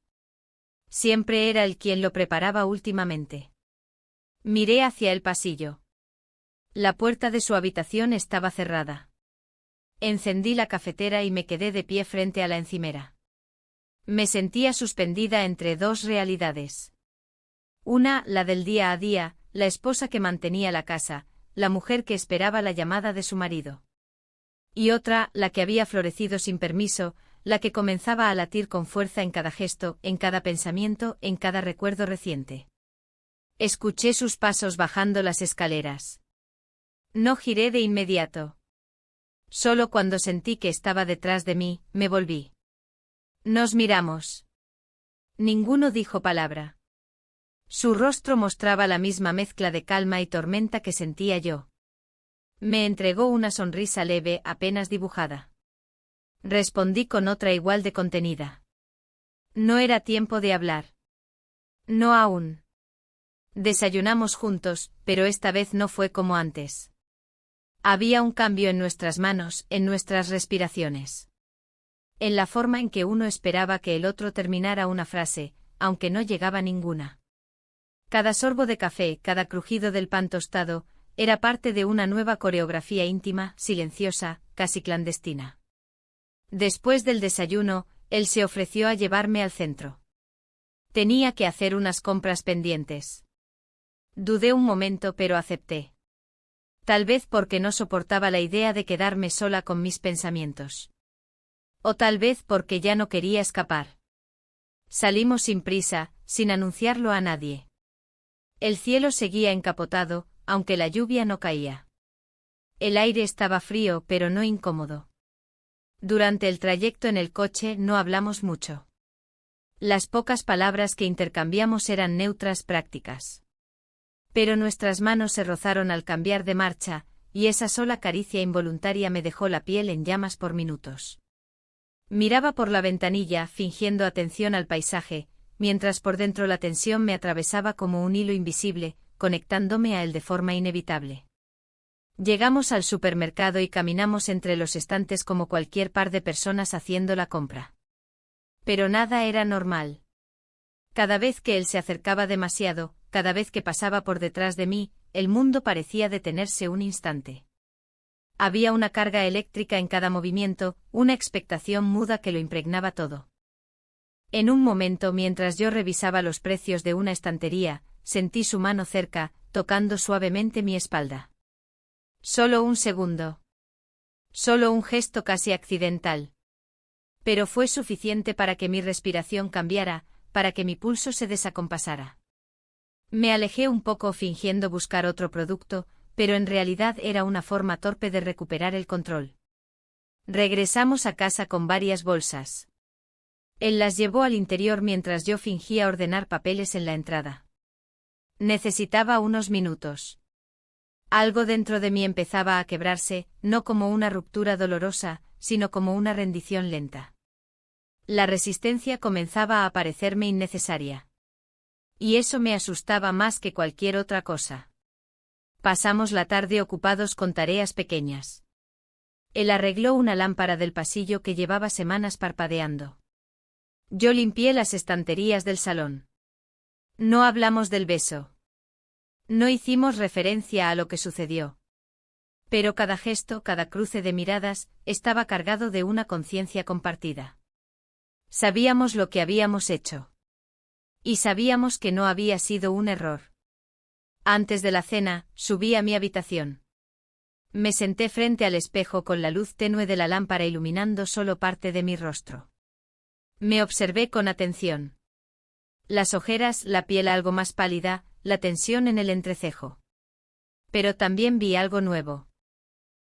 Siempre era él quien lo preparaba últimamente. Miré hacia el pasillo. La puerta de su habitación estaba cerrada. Encendí la cafetera y me quedé de pie frente a la encimera. Me sentía suspendida entre dos realidades. Una, la del día a día, la esposa que mantenía la casa, la mujer que esperaba la llamada de su marido. Y otra, la que había florecido sin permiso, la que comenzaba a latir con fuerza en cada gesto, en cada pensamiento, en cada recuerdo reciente. Escuché sus pasos bajando las escaleras. No giré de inmediato. Solo cuando sentí que estaba detrás de mí, me volví. Nos miramos. Ninguno dijo palabra. Su rostro mostraba la misma mezcla de calma y tormenta que sentía yo. Me entregó una sonrisa leve, apenas dibujada. Respondí con otra igual de contenida. No era tiempo de hablar. No aún. Desayunamos juntos, pero esta vez no fue como antes. Había un cambio en nuestras manos, en nuestras respiraciones. En la forma en que uno esperaba que el otro terminara una frase, aunque no llegaba ninguna. Cada sorbo de café, cada crujido del pan tostado, era parte de una nueva coreografía íntima, silenciosa, casi clandestina. Después del desayuno, él se ofreció a llevarme al centro. Tenía que hacer unas compras pendientes. Dudé un momento, pero acepté. Tal vez porque no soportaba la idea de quedarme sola con mis pensamientos. O tal vez porque ya no quería escapar. Salimos sin prisa, sin anunciarlo a nadie. El cielo seguía encapotado, aunque la lluvia no caía. El aire estaba frío pero no incómodo. Durante el trayecto en el coche no hablamos mucho. Las pocas palabras que intercambiamos eran neutras prácticas. Pero nuestras manos se rozaron al cambiar de marcha, y esa sola caricia involuntaria me dejó la piel en llamas por minutos. Miraba por la ventanilla, fingiendo atención al paisaje, mientras por dentro la tensión me atravesaba como un hilo invisible, conectándome a él de forma inevitable. Llegamos al supermercado y caminamos entre los estantes como cualquier par de personas haciendo la compra. Pero nada era normal. Cada vez que él se acercaba demasiado, cada vez que pasaba por detrás de mí, el mundo parecía detenerse un instante. Había una carga eléctrica en cada movimiento, una expectación muda que lo impregnaba todo. En un momento, mientras yo revisaba los precios de una estantería, sentí su mano cerca, tocando suavemente mi espalda. Solo un segundo. Solo un gesto casi accidental. Pero fue suficiente para que mi respiración cambiara, para que mi pulso se desacompasara. Me alejé un poco fingiendo buscar otro producto, pero en realidad era una forma torpe de recuperar el control. Regresamos a casa con varias bolsas. Él las llevó al interior mientras yo fingía ordenar papeles en la entrada. Necesitaba unos minutos. Algo dentro de mí empezaba a quebrarse, no como una ruptura dolorosa, sino como una rendición lenta. La resistencia comenzaba a parecerme innecesaria. Y eso me asustaba más que cualquier otra cosa. Pasamos la tarde ocupados con tareas pequeñas. Él arregló una lámpara del pasillo que llevaba semanas parpadeando. Yo limpié las estanterías del salón. No hablamos del beso. No hicimos referencia a lo que sucedió. Pero cada gesto, cada cruce de miradas, estaba cargado de una conciencia compartida. Sabíamos lo que habíamos hecho. Y sabíamos que no había sido un error. Antes de la cena, subí a mi habitación. Me senté frente al espejo con la luz tenue de la lámpara iluminando solo parte de mi rostro. Me observé con atención. Las ojeras, la piel algo más pálida, la tensión en el entrecejo. Pero también vi algo nuevo.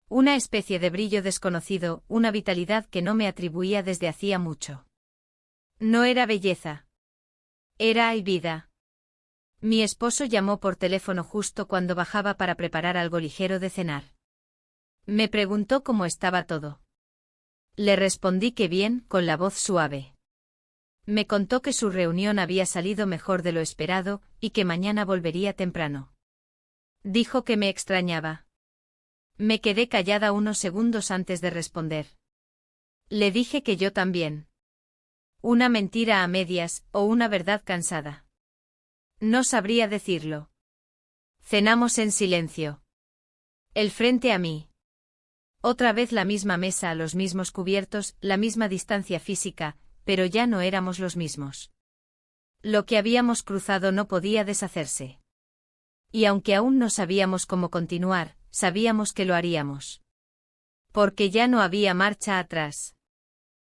Una especie de brillo desconocido, una vitalidad que no me atribuía desde hacía mucho. No era belleza. Era vida. Mi esposo llamó por teléfono justo cuando bajaba para preparar algo ligero de cenar. Me preguntó cómo estaba todo. Le respondí que bien, con la voz suave. Me contó que su reunión había salido mejor de lo esperado, y que mañana volvería temprano. Dijo que me extrañaba. Me quedé callada unos segundos antes de responder. Le dije que yo también. Una mentira a medias, o una verdad cansada. No sabría decirlo. Cenamos en silencio. Él frente a mí. Otra vez la misma mesa, los mismos cubiertos, la misma distancia física, pero ya no éramos los mismos. Lo que habíamos cruzado no podía deshacerse. Y aunque aún no sabíamos cómo continuar, sabíamos que lo haríamos. Porque ya no había marcha atrás.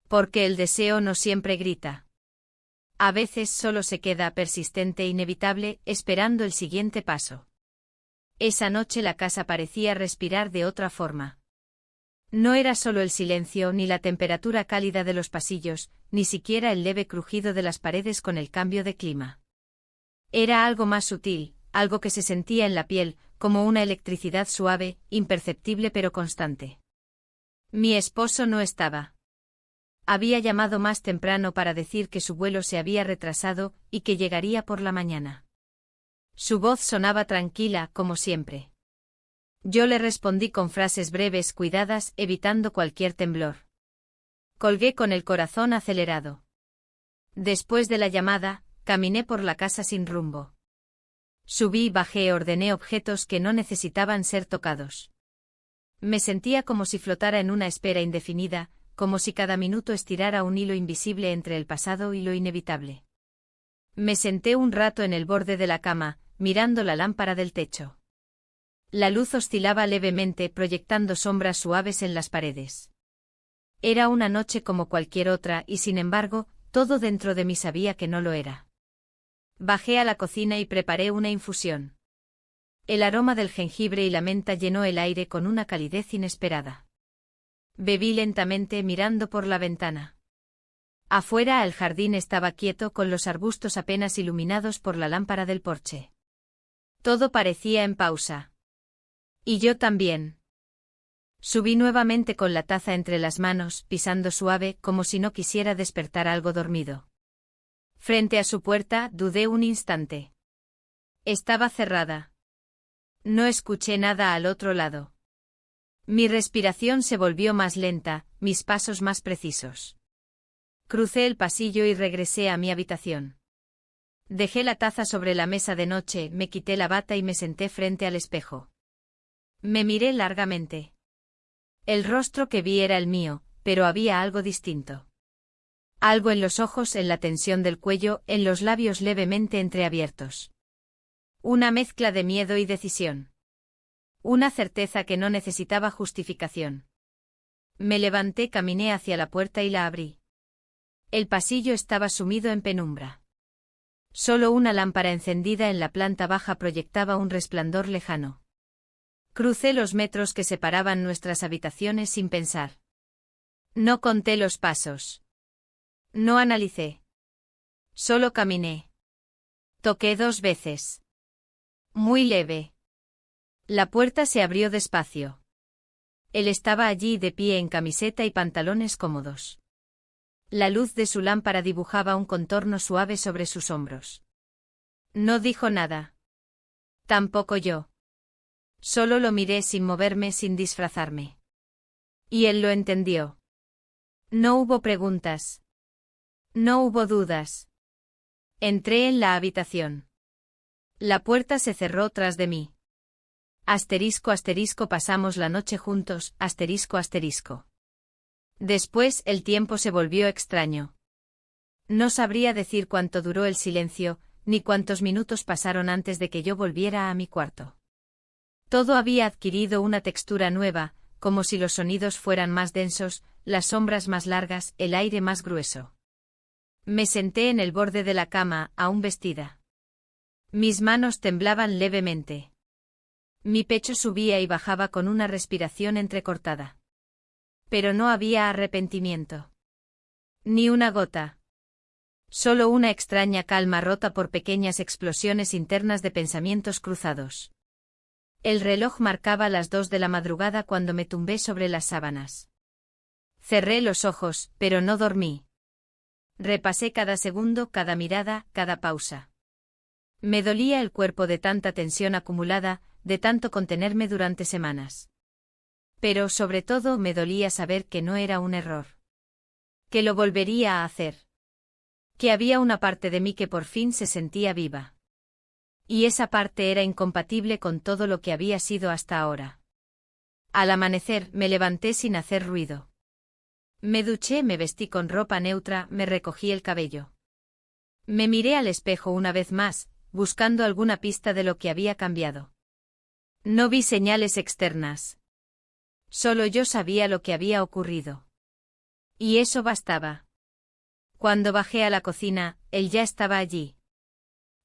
Porque el deseo no siempre grita. A veces solo se queda persistente e inevitable, esperando el siguiente paso. Esa noche la casa parecía respirar de otra forma. No era solo el silencio ni la temperatura cálida de los pasillos, ni siquiera el leve crujido de las paredes con el cambio de clima. Era algo más sutil, algo que se sentía en la piel, como una electricidad suave, imperceptible pero constante. Mi esposo no estaba. Había llamado más temprano para decir que su vuelo se había retrasado y que llegaría por la mañana. Su voz sonaba tranquila, como siempre. Yo le respondí con frases breves cuidadas, evitando cualquier temblor. Colgué con el corazón acelerado. Después de la llamada, caminé por la casa sin rumbo. Subí y bajé, ordené objetos que no necesitaban ser tocados. Me sentía como si flotara en una espera indefinida, como si cada minuto estirara un hilo invisible entre el pasado y lo inevitable. Me senté un rato en el borde de la cama, mirando la lámpara del techo. La luz oscilaba levemente, proyectando sombras suaves en las paredes. Era una noche como cualquier otra y sin embargo, todo dentro de mí sabía que no lo era. Bajé a la cocina y preparé una infusión. El aroma del jengibre y la menta llenó el aire con una calidez inesperada. Bebí lentamente mirando por la ventana. Afuera el jardín estaba quieto con los arbustos apenas iluminados por la lámpara del porche. Todo parecía en pausa. Y yo también. Subí nuevamente con la taza entre las manos, pisando suave como si no quisiera despertar algo dormido. Frente a su puerta, dudé un instante. Estaba cerrada. No escuché nada al otro lado. Mi respiración se volvió más lenta, mis pasos más precisos. Crucé el pasillo y regresé a mi habitación. Dejé la taza sobre la mesa de noche, me quité la bata y me senté frente al espejo. Me miré largamente. El rostro que vi era el mío, pero había algo distinto. Algo en los ojos, en la tensión del cuello, en los labios levemente entreabiertos. Una mezcla de miedo y decisión. Una certeza que no necesitaba justificación. Me levanté, caminé hacia la puerta y la abrí. El pasillo estaba sumido en penumbra. Solo una lámpara encendida en la planta baja proyectaba un resplandor lejano. Crucé los metros que separaban nuestras habitaciones sin pensar. No conté los pasos. No analicé. Solo caminé. Toqué 2 veces. Muy leve. La puerta se abrió despacio. Él estaba allí de pie en camiseta y pantalones cómodos. La luz de su lámpara dibujaba un contorno suave sobre sus hombros. No dijo nada. Tampoco yo. Solo lo miré sin moverme, sin disfrazarme. Y él lo entendió. No hubo preguntas. No hubo dudas. Entré en la habitación. La puerta se cerró tras de mí. Asterisco asterisco pasamos la noche juntos, asterisco asterisco. Después el tiempo se volvió extraño. No sabría decir cuánto duró el silencio, ni cuántos minutos pasaron antes de que yo volviera a mi cuarto. Todo había adquirido una textura nueva, como si los sonidos fueran más densos, las sombras más largas, el aire más grueso. Me senté en el borde de la cama, aún vestida. Mis manos temblaban levemente. Mi pecho subía y bajaba con una respiración entrecortada. Pero no había arrepentimiento. Ni una gota. Solo una extraña calma rota por pequeñas explosiones internas de pensamientos cruzados. El reloj marcaba las 2 de la madrugada cuando me tumbé sobre las sábanas. Cerré los ojos, pero no dormí. Repasé cada segundo, cada mirada, cada pausa. Me dolía el cuerpo de tanta tensión acumulada, de tanto contenerme durante semanas. Pero sobre todo me dolía saber que no era un error. Que lo volvería a hacer. Que había una parte de mí que por fin se sentía viva. Y esa parte era incompatible con todo lo que había sido hasta ahora. Al amanecer me levanté sin hacer ruido. Me duché, me vestí con ropa neutra, me recogí el cabello. Me miré al espejo una vez más, buscando alguna pista de lo que había cambiado. No vi señales externas. Solo yo sabía lo que había ocurrido. Y eso bastaba. Cuando bajé a la cocina, él ya estaba allí.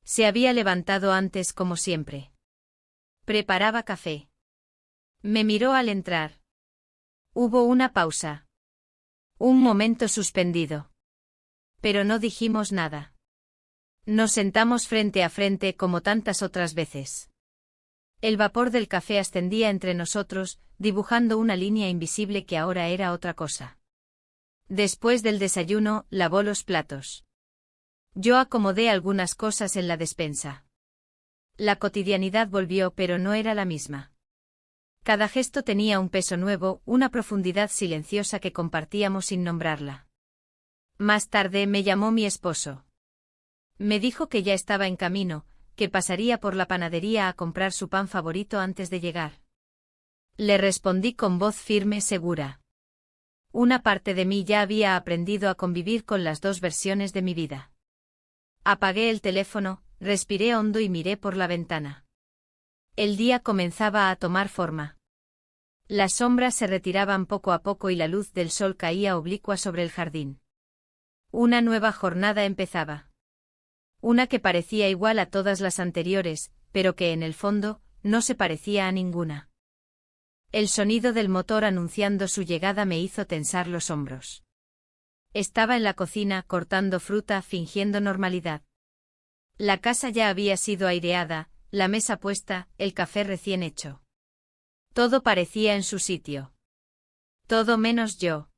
Se había levantado antes como siempre. Preparaba café. Me miró al entrar. Hubo una pausa. Un momento suspendido. Pero no dijimos nada. Nos sentamos frente a frente como tantas otras veces. El vapor del café ascendía entre nosotros, dibujando una línea invisible que ahora era otra cosa. Después del desayuno, lavó los platos. Yo acomodé algunas cosas en la despensa. La cotidianidad volvió, pero no era la misma. Cada gesto tenía un peso nuevo, una profundidad silenciosa que compartíamos sin nombrarla. Más tarde me llamó mi esposo. Me dijo que ya estaba en camino, que pasaría por la panadería a comprar su pan favorito antes de llegar. Le respondí con voz firme, segura. Una parte de mí ya había aprendido a convivir con las 2 versiones de mi vida. Apagué el teléfono, respiré hondo y miré por la ventana. El día comenzaba a tomar forma. Las sombras se retiraban poco a poco y la luz del sol caía oblicua sobre el jardín. Una nueva jornada empezaba. Una que parecía igual a todas las anteriores, pero que en el fondo, no se parecía a ninguna. El sonido del motor anunciando su llegada me hizo tensar los hombros. Estaba en la cocina cortando fruta fingiendo normalidad. La casa ya había sido aireada, la mesa puesta, el café recién hecho. Todo parecía en su sitio. Todo menos yo.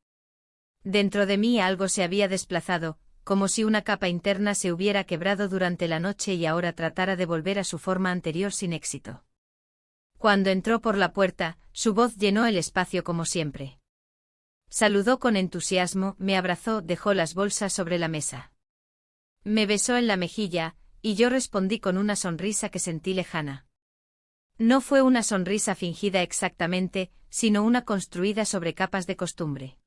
Dentro de mí algo se había desplazado, como si una capa interna se hubiera quebrado durante la noche y ahora tratara de volver a su forma anterior sin éxito. Cuando entró por la puerta, su voz llenó el espacio como siempre. Saludó con entusiasmo, me abrazó, dejó las bolsas sobre la mesa. Me besó en la mejilla, y yo respondí con una sonrisa que sentí lejana. No fue una sonrisa fingida exactamente, sino una construida sobre capas de costumbre.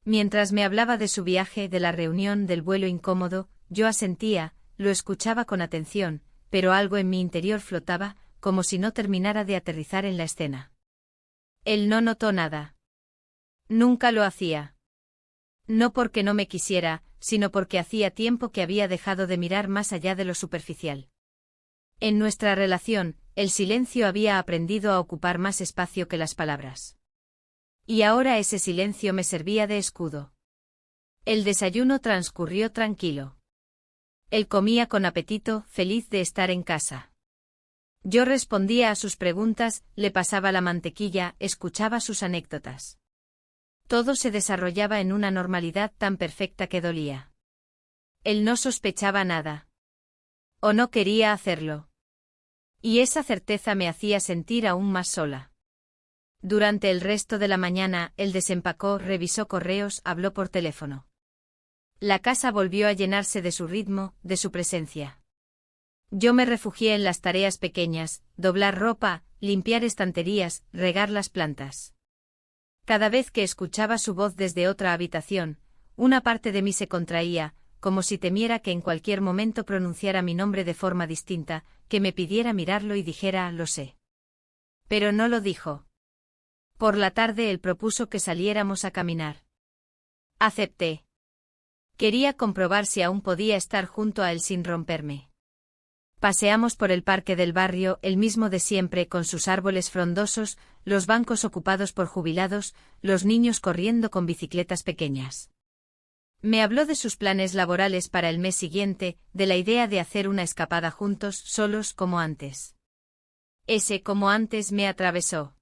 Mientras me hablaba de su viaje, de la reunión, del vuelo incómodo, yo asentía, lo escuchaba con atención, pero algo en mi interior flotaba, como si no terminara de aterrizar en la escena. Él no notó nada. Nunca lo hacía. No porque no me quisiera, sino porque hacía tiempo que había dejado de mirar más allá de lo superficial. En nuestra relación, el silencio había aprendido a ocupar más espacio que las palabras. Y ahora ese silencio me servía de escudo. El desayuno transcurrió tranquilo. Él comía con apetito, feliz de estar en casa. Yo respondía a sus preguntas, le pasaba la mantequilla, escuchaba sus anécdotas. Todo se desarrollaba en una normalidad tan perfecta que dolía. Él no sospechaba nada. O no quería hacerlo. Y esa certeza me hacía sentir aún más sola. Durante el resto de la mañana, él desempacó, revisó correos, habló por teléfono. La casa volvió a llenarse de su ritmo, de su presencia. Yo me refugié en las tareas pequeñas, doblar ropa, limpiar estanterías, regar las plantas. Cada vez que escuchaba su voz desde otra habitación, una parte de mí se contraía, como si temiera que en cualquier momento pronunciara mi nombre de forma distinta, que me pidiera mirarlo y dijera, lo sé. Pero no lo dijo. Por la tarde él propuso que saliéramos a caminar. Acepté. Quería comprobar si aún podía estar junto a él sin romperme. Paseamos por el parque del barrio, el mismo de siempre, con sus árboles frondosos, los bancos ocupados por jubilados, los niños corriendo con bicicletas pequeñas. Me habló de sus planes laborales para el mes siguiente, de la idea de hacer una escapada juntos, solos como antes. Ese como antes me atravesó.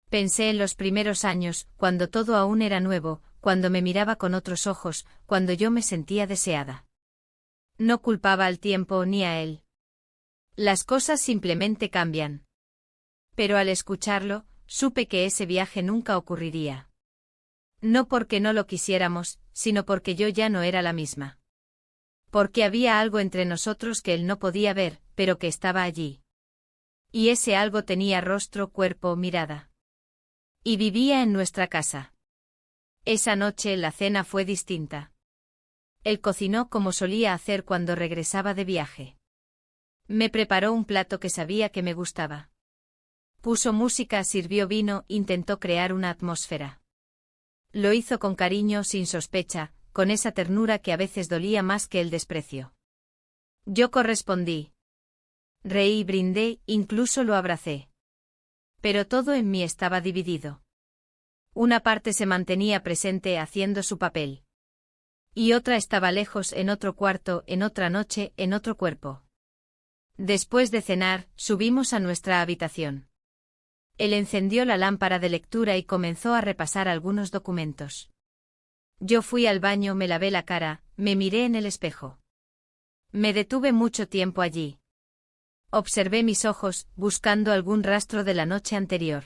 Pensé en los primeros años, cuando todo aún era nuevo, cuando me miraba con otros ojos, cuando yo me sentía deseada. No culpaba al tiempo ni a él. Las cosas simplemente cambian. Pero al escucharlo, supe que ese viaje nunca ocurriría. No porque no lo quisiéramos, sino porque yo ya no era la misma. Porque había algo entre nosotros que él no podía ver, pero que estaba allí. Y ese algo tenía rostro, cuerpo, mirada. Y vivía en nuestra casa. Esa noche la cena fue distinta. Él cocinó como solía hacer cuando regresaba de viaje. Me preparó un plato que sabía que me gustaba. Puso música, sirvió vino, intentó crear una atmósfera. Lo hizo con cariño, sin sospecha, con esa ternura que a veces dolía más que el desprecio. Yo correspondí. Reí, brindé, incluso lo abracé. Pero todo en mí estaba dividido. Una parte se mantenía presente haciendo su papel. Y otra estaba lejos, en otro cuarto, en otra noche, en otro cuerpo. Después de cenar, subimos a nuestra habitación. Él encendió la lámpara de lectura y comenzó a repasar algunos documentos. Yo fui al baño, me lavé la cara, me miré en el espejo. Me detuve mucho tiempo allí. Observé mis ojos, buscando algún rastro de la noche anterior.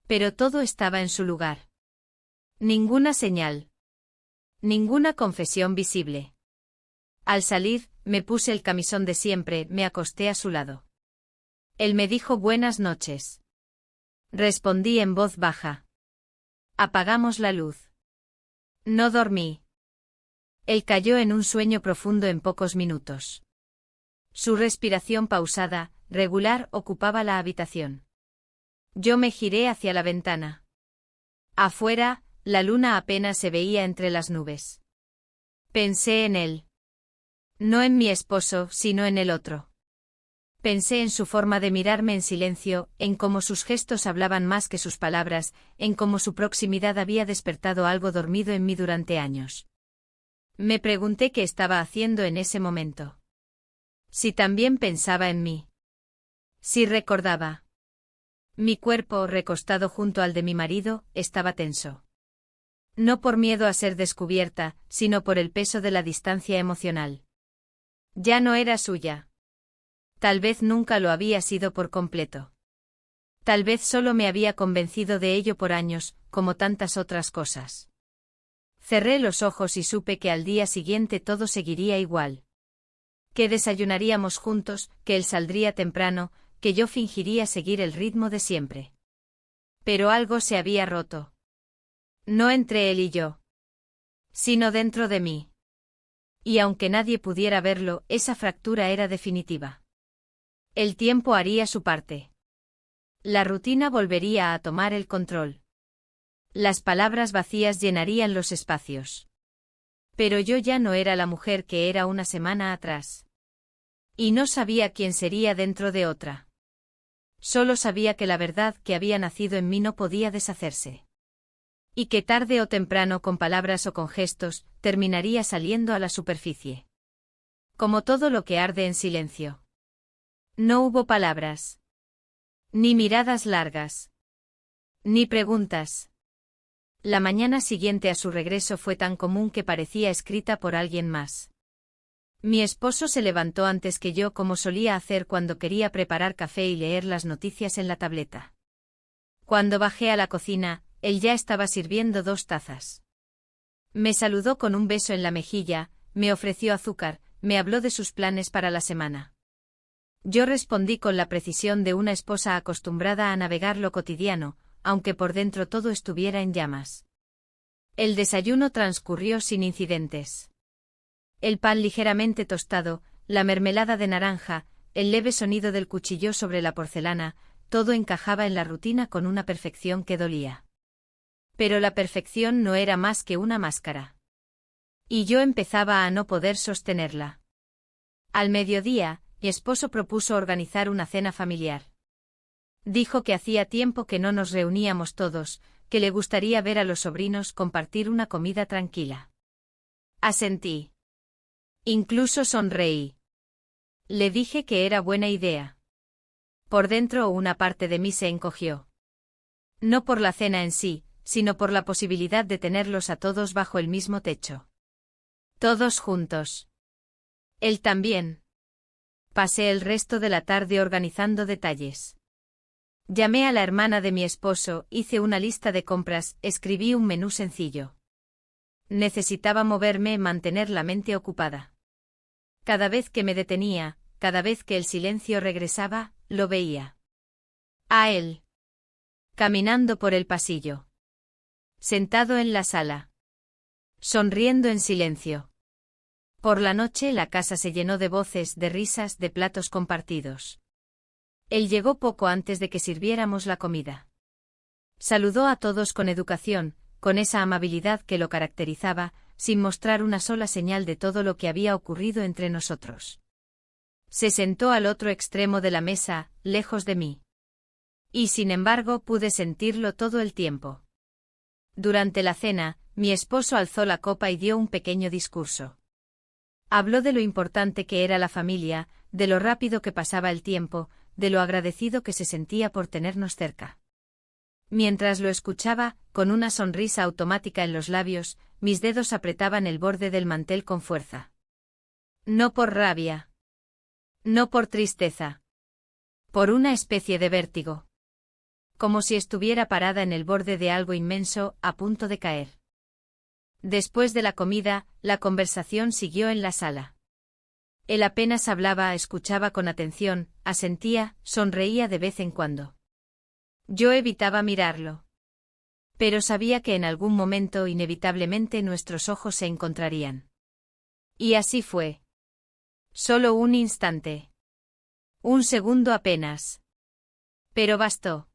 Pero todo estaba en su lugar. Ninguna señal. Ninguna confesión visible. Al salir, me puse el camisón de siempre, me acosté a su lado. Él me dijo buenas noches. Respondí en voz baja. Apagamos la luz. No dormí. Él cayó en un sueño profundo en pocos minutos. Su respiración pausada, regular, ocupaba la habitación. Yo me giré hacia la ventana. Afuera, la luna apenas se veía entre las nubes. Pensé en él. No en mi esposo, sino en el otro. Pensé en su forma de mirarme en silencio, en cómo sus gestos hablaban más que sus palabras, en cómo su proximidad había despertado algo dormido en mí durante años. Me pregunté qué estaba haciendo en ese momento. Si también pensaba en mí. Si recordaba. Mi cuerpo, recostado junto al de mi marido, estaba tenso. No por miedo a ser descubierta, sino por el peso de la distancia emocional. Ya no era suya. Tal vez nunca lo había sido por completo. Tal vez solo me había convencido de ello por años, como tantas otras cosas. Cerré los ojos y supe que al día siguiente todo seguiría igual. Que desayunaríamos juntos, que él saldría temprano, que yo fingiría seguir el ritmo de siempre. Pero algo se había roto. No entre él y yo, sino dentro de mí. Y aunque nadie pudiera verlo, esa fractura era definitiva. El tiempo haría su parte. La rutina volvería a tomar el control. Las palabras vacías llenarían los espacios. Pero yo ya no era la mujer que era una semana atrás. Y no sabía quién sería dentro de otra. Solo sabía que la verdad que había nacido en mí no podía deshacerse. Y que tarde o temprano, con palabras o con gestos, terminaría saliendo a la superficie. Como todo lo que arde en silencio. No hubo palabras. Ni miradas largas. Ni preguntas. La mañana siguiente a su regreso fue tan común que parecía escrita por alguien más. Mi esposo se levantó antes que yo, como solía hacer cuando quería preparar café y leer las noticias en la tableta. Cuando bajé a la cocina, él ya estaba sirviendo 2 tazas. Me saludó con un beso en la mejilla, me ofreció azúcar, me habló de sus planes para la semana. Yo respondí con la precisión de una esposa acostumbrada a navegar lo cotidiano, aunque por dentro todo estuviera en llamas. El desayuno transcurrió sin incidentes. El pan ligeramente tostado, la mermelada de naranja, el leve sonido del cuchillo sobre la porcelana, todo encajaba en la rutina con una perfección que dolía. Pero la perfección no era más que una máscara. Y yo empezaba a no poder sostenerla. Al mediodía, mi esposo propuso organizar una cena familiar. Dijo que hacía tiempo que no nos reuníamos todos, que le gustaría ver a los sobrinos compartir una comida tranquila. Asentí. Incluso sonreí. Le dije que era buena idea. Por dentro una parte de mí se encogió. No por la cena en sí, sino por la posibilidad de tenerlos a todos bajo el mismo techo. Todos juntos. Él también. Pasé el resto de la tarde organizando detalles. Llamé a la hermana de mi esposo, hice una lista de compras, escribí un menú sencillo. Necesitaba moverme, mantener la mente ocupada. Cada vez que me detenía, cada vez que el silencio regresaba, lo veía. A él. Caminando por el pasillo. Sentado en la sala. Sonriendo en silencio. Por la noche la casa se llenó de voces, de risas, de platos compartidos. Él llegó poco antes de que sirviéramos la comida. Saludó a todos con educación, con esa amabilidad que lo caracterizaba, sin mostrar una sola señal de todo lo que había ocurrido entre nosotros. Se sentó al otro extremo de la mesa, lejos de mí. Y sin embargo pude sentirlo todo el tiempo. Durante la cena, mi esposo alzó la copa y dio un pequeño discurso. Habló de lo importante que era la familia, de lo rápido que pasaba el tiempo, de lo agradecido que se sentía por tenernos cerca. Mientras lo escuchaba, con una sonrisa automática en los labios, mis dedos apretaban el borde del mantel con fuerza. No por rabia. No por tristeza. Por una especie de vértigo. Como si estuviera parada en el borde de algo inmenso, a punto de caer. Después de la comida, la conversación siguió en la sala. Él apenas hablaba, escuchaba con atención, asentía, sonreía de vez en cuando. Yo evitaba mirarlo. Pero sabía que en algún momento inevitablemente nuestros ojos se encontrarían. Y así fue. Solo un instante. Un segundo apenas. Pero bastó.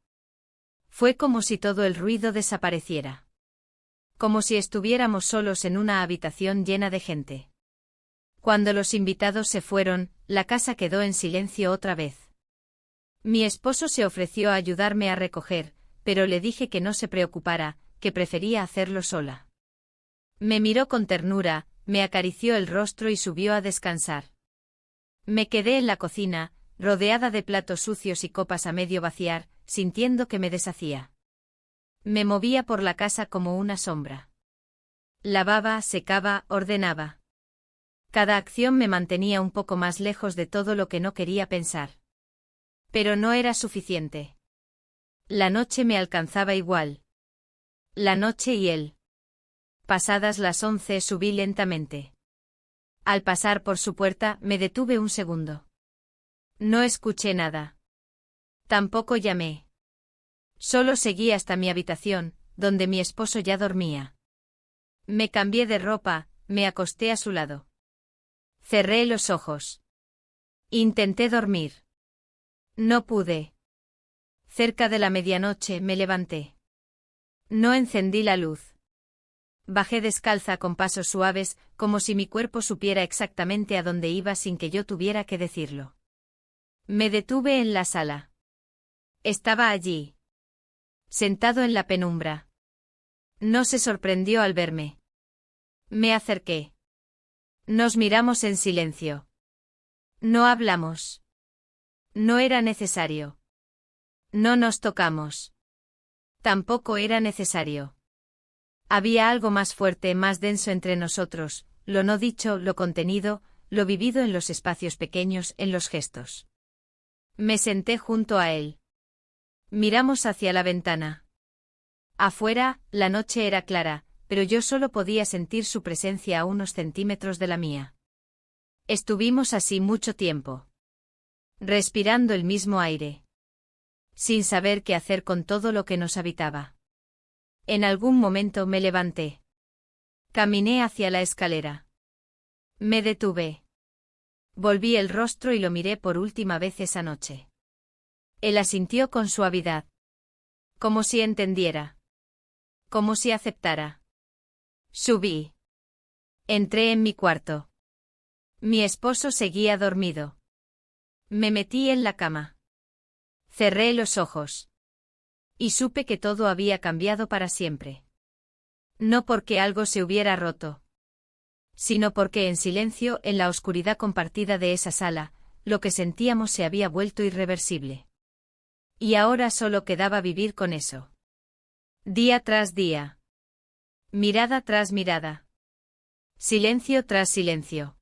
Fue como si todo el ruido desapareciera. Como si estuviéramos solos en una habitación llena de gente. Cuando los invitados se fueron, la casa quedó en silencio otra vez. Mi esposo se ofreció a ayudarme a recoger, pero le dije que no se preocupara, que prefería hacerlo sola. Me miró con ternura, me acarició el rostro y subió a descansar. Me quedé en la cocina, rodeada de platos sucios y copas a medio vaciar, sintiendo que me deshacía. Me movía por la casa como una sombra. Lavaba, secaba, ordenaba. Cada acción me mantenía un poco más lejos de todo lo que no quería pensar. Pero no era suficiente. La noche me alcanzaba igual. La noche y él. Pasadas las 11 subí lentamente. Al pasar por su puerta me detuve un segundo. No escuché nada. Tampoco llamé. Solo seguí hasta mi habitación, donde mi esposo ya dormía. Me cambié de ropa, me acosté a su lado. Cerré los ojos. Intenté dormir. No pude. Cerca de la medianoche me levanté. No encendí la luz. Bajé descalza con pasos suaves, como si mi cuerpo supiera exactamente a dónde iba sin que yo tuviera que decirlo. Me detuve en la sala. Estaba allí. Sentado en la penumbra. No se sorprendió al verme. Me acerqué. Nos miramos en silencio. No hablamos. No era necesario. No nos tocamos. Tampoco era necesario. Había algo más fuerte, más denso entre nosotros, lo no dicho, lo contenido, lo vivido en los espacios pequeños, en los gestos. Me senté junto a él. Miramos hacia la ventana. Afuera, la noche era clara, pero yo solo podía sentir su presencia a unos centímetros de la mía. Estuvimos así mucho tiempo. Respirando el mismo aire. Sin saber qué hacer con todo lo que nos habitaba. En algún momento me levanté. Caminé hacia la escalera. Me detuve. Volví el rostro y lo miré por última vez esa noche. Él asintió con suavidad. Como si entendiera. Como si aceptara. Subí. Entré en mi cuarto. Mi esposo seguía dormido. Me metí en la cama. Cerré los ojos. Y supe que todo había cambiado para siempre. No porque algo se hubiera roto. Sino porque en silencio, en la oscuridad compartida de esa sala, lo que sentíamos se había vuelto irreversible. Y ahora solo quedaba vivir con eso. Día tras día. Mirada tras mirada. Silencio tras silencio.